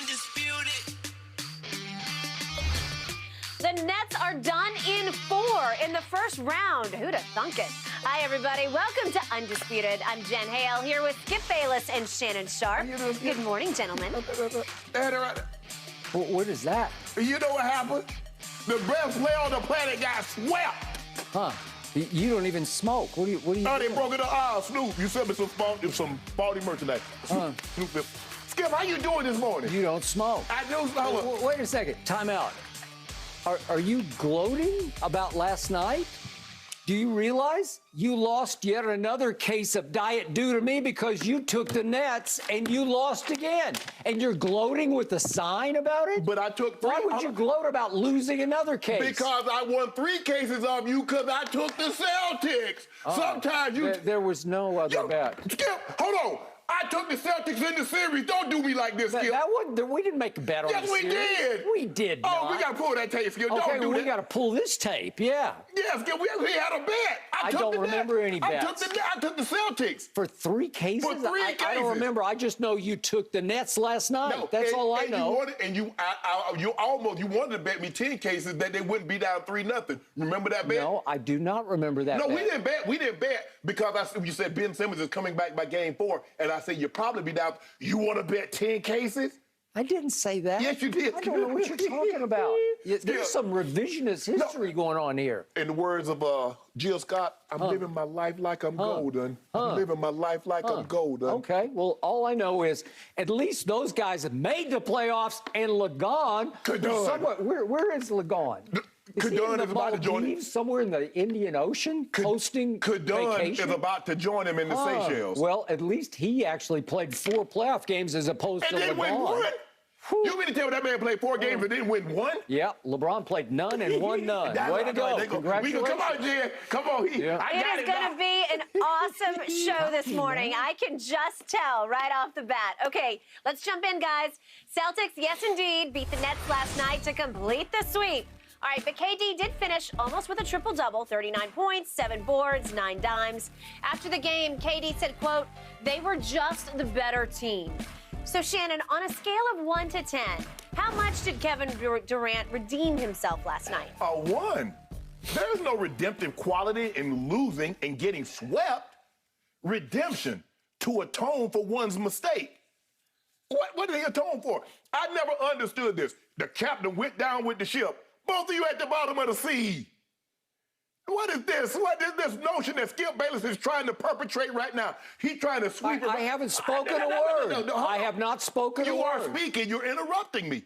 Undisputed. The Nets are done in 4 in the first round. Who'd have thunk it? Hi, everybody. Welcome to Undisputed. I'm Jen Hale here with Skip Bayless and Shannon Sharp. Good morning, gentlemen. What is that? You know what happened? The best player on the planet got swept. Huh? You don't even smoke. What do you? Oh, they broke it up. Snoop, you sent me some faulty merchandise. Snoop, Skip, how you doing this morning? You don't smoke. I do. Wait a second. Time out. Are you gloating about last night? Do you realize you lost yet another case of diet due to me because you took the Nets and you lost again? And you're gloating with a sign about it? But I took 3. Why would you gloat about losing another case? Because I won 3 cases of you because I took the Celtics. Sometimes you... There was no other bet. Skip, hold on. I took the Celtics in the series. Don't do me like this, Skip. We didn't make a bet on the series. Yes, we did. We did not. Oh, we got to pull that tape, Skip. Okay, Don't do that. we got to pull this tape, yeah. Yeah, Skip, we had a bet. I don't remember any bets. I took the Celtics. For 3 cases? For 3 cases. I don't remember. I just know you took the Nets last night. No, That's all I know. You wanted to bet me 10 cases that they wouldn't be down 3-0. Remember that bet? No, I do not remember that bet. No, we didn't bet because you said Ben Simmons is coming back by game 4, and I said you'll probably be down. You want to bet 10 cases? I didn't say that. Yes, you did. I don't know what you're talking about. There's some revisionist history going on here. In the words of Jill Scott, I'm living my life like I'm golden. I'm living my life like I'm golden. Okay, well, all I know is at least those guys have made the playoffs, and Lagon, where is Lagon? Is he in the Maldives, somewhere in the Indian Ocean, hosting vacation? Is about to join him in the Seychelles. Well, at least he actually played 4 playoff games as opposed to LeBron. And then win 1. You mean to tell me that man played 4 games and didn't win 1? Yeah, LeBron played none and won none. Way to go. Congratulations. Come on, Jen. Come on. It is going to be an awesome show this morning. I can just tell right off the bat. Okay, let's jump in, guys. Celtics, yes, indeed, beat the Nets last night to complete the sweep. All right, but KD did finish almost with a triple-double, 39 points, 7 boards, 9 dimes. After the game, KD said, quote, "They were just the better team." So, Shannon, on a scale of 1 to 10, how much did Kevin Durant redeem himself last night? A 1. There's no redemptive quality in losing and getting swept. Redemption to atone for one's mistake. What did he atone for? I never understood this. The captain went down with the ship. Both of you at the bottom of the sea. What is this? What is this notion that Skip Bayless is trying to perpetrate right now? He's trying to sweep it. I haven't spoken a word. I have not spoken a word. You are speaking. You're interrupting me.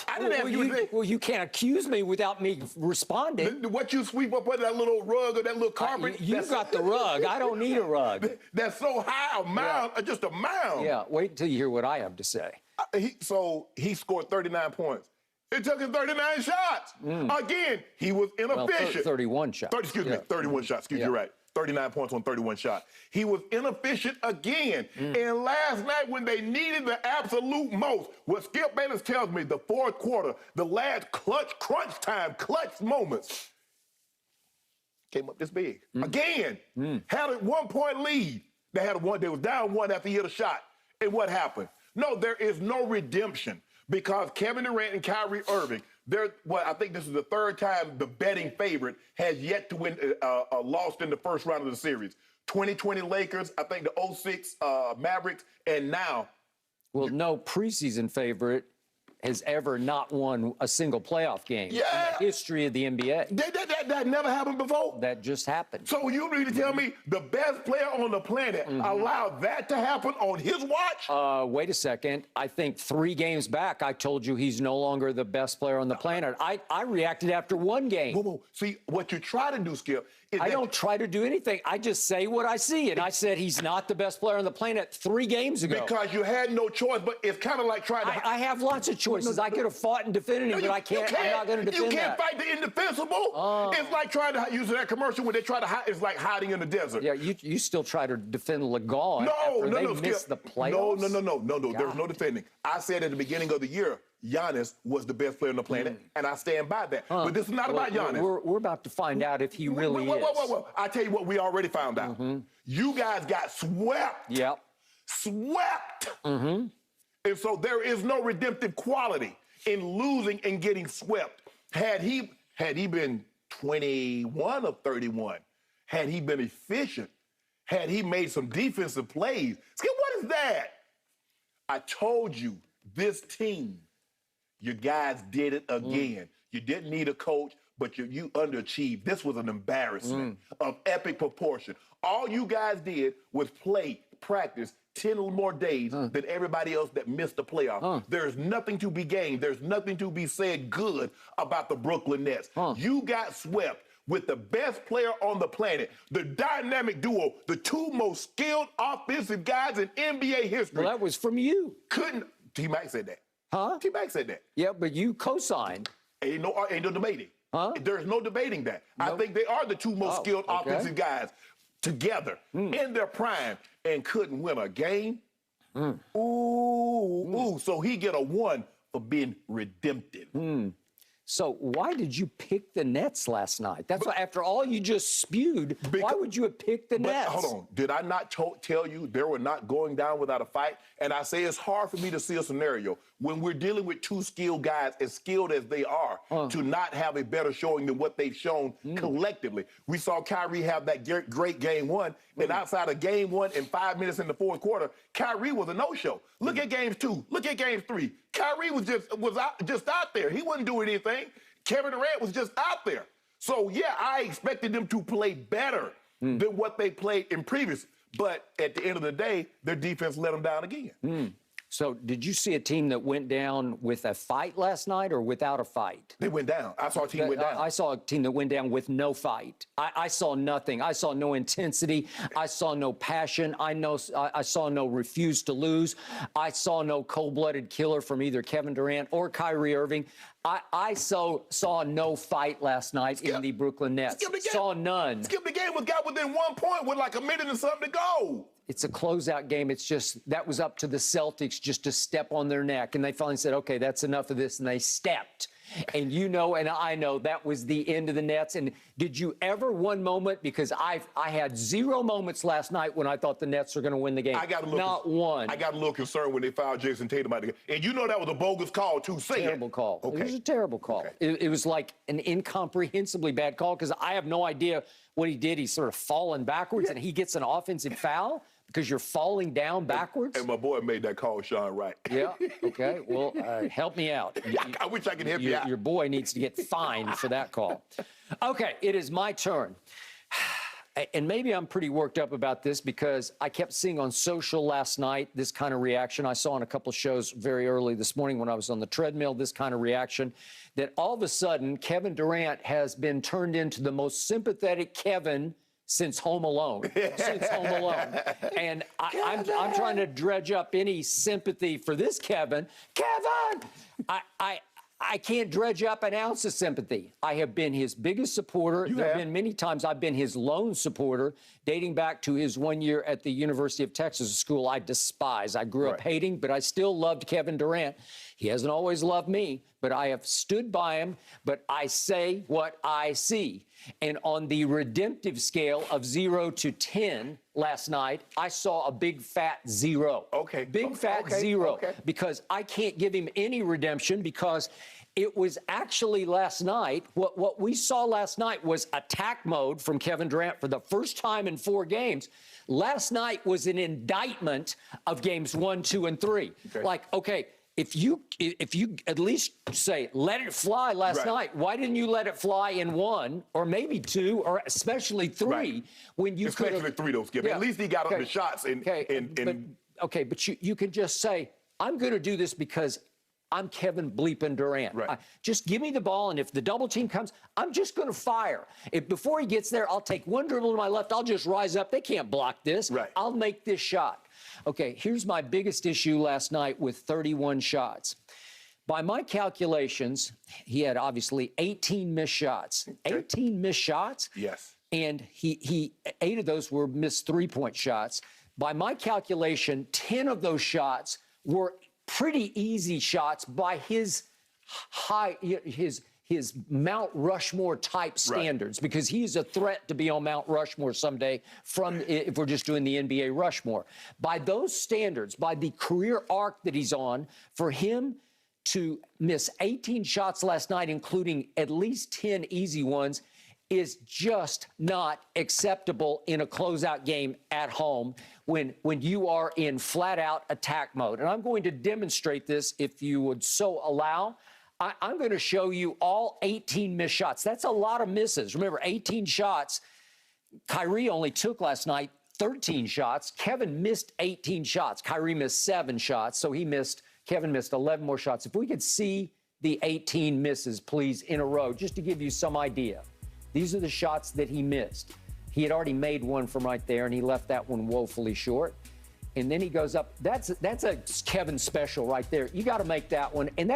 I didn't have you. Well, you can't accuse me without me responding. What you sweep up under that little rug or that little carpet? You got the rug. I don't need a rug. That's so high, a mound, just a mound. Yeah, wait until you hear what I have to say. He scored 39 points. It took him 39 shots. Again, he was inefficient. Well, 31 shots. 31 shots. You're right. 39 points on 31 shots. He was inefficient again. And last night, when they needed the absolute most, what Skip Bayless tells me, the 4th quarter, the last crunch time, clutch moments, came up this big. Again, had a 1-point lead. They was down 1 after he hit a shot. And what happened? No, there is no redemption. Because Kevin Durant and Kyrie Irving, I think this is the 3rd time the betting favorite has yet to win, lost in the first round of the series. 2020 Lakers, I think the 06 Mavericks, and now. Well, no preseason favorite has ever not won a single playoff game in the history of the NBA. That never happened before? That just happened. So you mean to tell me the best player on the planet allowed that to happen on his watch? Wait a second. I think 3 games back, I told you he's no longer the best player on the planet. I reacted after 1 game. Whoa. See, what you try to do, Skip, is I don't try to do anything. I just say what I see. And I said he's not the best player on the planet 3 games ago. Because you had no choice, but it's kind of like trying to... I have lots of choices. I could have fought and defended him, but I can't. I'm not going to defend that. You can't fight the indefensible. It's like trying to use that commercial when they try to hide. It's like hiding in the desert. Yeah, you still try to defend Lagon after they missed the playoffs? No. There's no defending. I said at the beginning of the year, Giannis was the best player on the planet, and I stand by that. But this is not about Giannis. We're about to find out if he really is. Whoa. I tell you what, we already found out. You guys got swept. Yep. Swept. And so there is no redemptive quality in losing and getting swept. Had he been 21 of 31, had he been efficient, had he made some defensive plays. Skip, what is that? I told you, this team, your guys did it again. You didn't need a coach, but you underachieved. This was an embarrassment of epic proportion. All you guys did was practice 10 or more days than everybody else that missed the playoffs. There's nothing to be gained. There's nothing to be said good about the Brooklyn Nets. You got swept with the best player on the planet, the dynamic duo, the two most skilled offensive guys in NBA history. Well, that was from you. T-Mac said that. Huh? T-Mac said that. Yeah, but you co-signed. Ain't no debating. There's no debating that. Nope. I think they are the two most skilled offensive guys together in their prime and couldn't win a game. So he get a 1 for being redemptive. So why did you pick the Nets last night? That's why, after all you just spewed, why would you have picked the Nets? Hold on. Did I not tell you they were not going down without a fight? And I say it's hard for me to see a scenario when we're dealing with two skilled guys, as skilled as they are, to not have a better showing than what they've shown collectively. We saw Kyrie have that great game 1, and outside of game 1 and 5 minutes in the fourth quarter, Kyrie was a no-show. Look at games 2. Look at game 3. Kyrie was just out there. He wasn't doing anything. Kevin Durant was just out there. So, yeah, I expected them to play better than what they played in previous. But at the end of the day, their defense let them down again. So did you see a team that went down with a fight last night or without a fight? They went down. I saw a team went down. I saw a team that went down with no fight. I saw nothing. I saw no intensity. I saw no passion. I saw no refuse to lose. I saw no cold-blooded killer from either Kevin Durant or Kyrie Irving. I saw no fight last night in the Brooklyn Nets. Saw none. Skip, the game got within 1 point with like a minute and something to go. It's a closeout game. It's just, that was up to the Celtics just to step on their neck. And they finally said, okay, that's enough of this. And they stepped. And you know, and I know that was the end of the Nets. And did you ever one moment, because I had 0 moments last night when I thought the Nets were going to win the game. Not one. I got a little concerned when they fouled Jason Tatum out of the game. And you know that was a bogus call, too. Terrible call. Okay. It was a terrible call. Okay. It was like an incomprehensibly bad call because I have no idea what he did. He's sort of falling backwards and he gets an offensive foul because you're falling down backwards. And my boy made that call, Sean, right. Yeah, okay. Well, help me out. I wish I could help you out. Your boy needs to get fined for that call. Okay, it is my turn. And maybe I'm pretty worked up about this because I kept seeing on social last night this kind of reaction. I saw on a couple of shows very early this morning when I was on the treadmill, this kind of reaction, that all of a sudden Kevin Durant has been turned into the most sympathetic Kevin since Home Alone. And I'm trying to dredge up any sympathy for this Kevin. Kevin! I can't dredge up an ounce of sympathy. I have been his biggest supporter. There have been many times I've been his lone supporter, dating back to his 1 year at the University of Texas, a school I despise. I grew up hating, but I still loved Kevin Durant. He hasn't always loved me, but I have stood by him, but I say what I see. And on the redemptive scale of 0 to 10 last night, I saw a big fat 0. Okay. Big fat 0. Because I can't give him any redemption because it was actually last night, what we saw last night was attack mode from Kevin Durant for the first time in 4 games. Last night was an indictment of games 1, 2, and 3. If you at least say, let it fly last night, why didn't you let it fly in 1 or maybe 2 or especially 3 when you could have... Especially 3, though, Skip. At least he got up the shots. But you can just say, I'm going to do this because I'm Kevin bleeping Durant. Just give me the ball, and if the double team comes, I'm just going to fire. Before he gets there, I'll take 1 dribble to my left. I'll just rise up. They can't block this. I'll make this shot. Okay, here's my biggest issue last night with 31 shots. By my calculations, he had obviously 18 missed shots. 18 missed shots? Yes. And he 8 of those were missed 3-point shots. By my calculation, 10 of those shots were pretty easy shots by his his Mount Rushmore type standards, because he's a threat to be on Mount Rushmore someday if we're just doing the NBA Rushmore. By those standards, by the career arc that he's on, for him to miss 18 shots last night, including at least 10 easy ones, is just not acceptable in a closeout game at home when you are in flat-out attack mode. And I'm going to demonstrate this, if you would so allow. I'm going to show you all 18 missed shots. That's a lot of misses. Remember, 18 shots. Kyrie only took last night 13 shots. Kevin missed 18 shots. Kyrie missed 7 shots, so Kevin missed 11 more shots. If we could see the 18 misses, please, in a row, just to give you some idea. These are the shots that he missed. He had already made one from right there, and he left that one woefully short. And then he goes up. That's a Kevin special right there. You got to make that one. And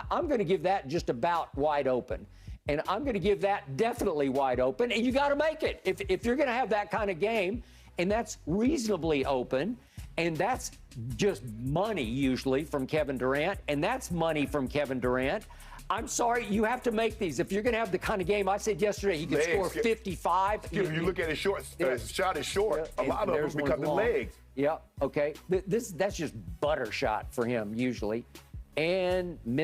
I'm going to give that just about wide open. And I'm going to give that definitely wide open. And you got to make it. If you're going to have that kind of game, and that's reasonably open, and that's just money usually from Kevin Durant, and that's money from Kevin Durant. I'm sorry, you have to make these. If you're going to have the kind of game I said yesterday, he could score 55. You look at his shot is short. A lot of them because of the legs. Yeah, okay. That's just butter shot for him usually. And